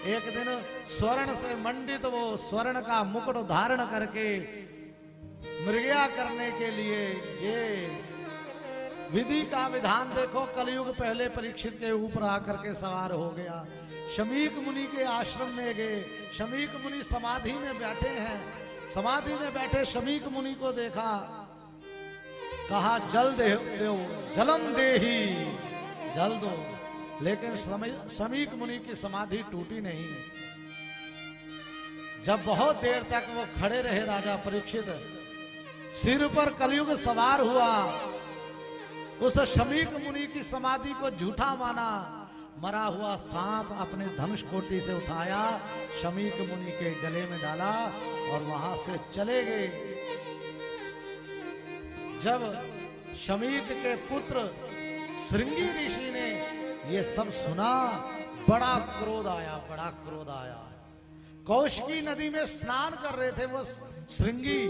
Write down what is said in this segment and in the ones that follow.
एक दिन स्वर्ण से मंडित वो स्वर्ण का मुकुट धारण करके मृगया करने के लिए ये विधि का विधान देखो। कलयुग पहले परीक्षित के ऊपर आकर के सवार हो गया। शमीक मुनि के आश्रम में गए। शमीक मुनि समाधि में बैठे हैं। समाधि में बैठे शमीक मुनि को देखा, कहा जल दे दो, जलम देही, जल दो। लेकिन शमीक मुनि की समाधि टूटी नहीं। जब बहुत देर तक वो खड़े रहे राजा परीक्षित, सिर पर कलयुग सवार हुआ। उस शमीक मुनि की समाधि को झूठा माना। मरा हुआ सांप अपने धनुष कोटि से उठाया, शमीक मुनि के गले में डाला और वहां से चले गए। जब शमीक के पुत्र श्रृंगी ऋषि ने ये सब सुना, बड़ा क्रोध आया, बड़ा क्रोध आया। कौशिकी नदी में स्नान कर रहे थे वो श्रृंगी,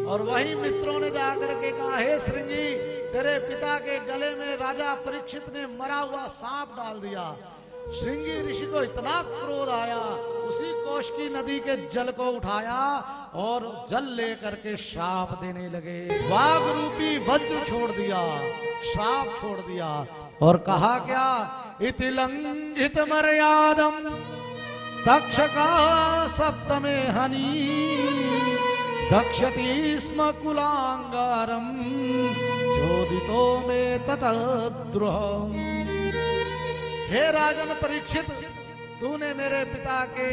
और वही मित्रों ने जाकर के कहा, हे श्रृंगी, तेरे पिता के गले में राजा परीक्षित ने मरा हुआ सांप डाल दिया। श्रृंगी ऋषि को इतना क्रोध आया, उसी कौशिकी नदी के जल को उठाया और जल लेकर के श्राप देने लगे। वाग रूपी वज्र छोड़ दिया, श्राप छोड़ दिया और कहा क्या, इति लंघित मर्यादम तक्षका सप्तमे हनी दक्षति स्म कुलांगारम चोदितो में ततद्रुहम्। हे राजन परीक्षित, तूने मेरे पिता के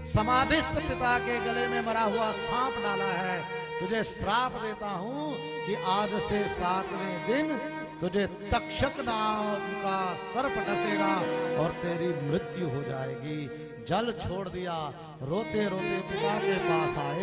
समाधिस्थ पिता के गले में मरा हुआ सांप डाला है। तुझे श्राप देता हूं कि आज से 7वें दिन तुझे तक्षक नाम का सर्प डसेगा और तेरी मृत्यु हो जाएगी। जल छोड़ दिया। रोते रोते पिता के पास आए।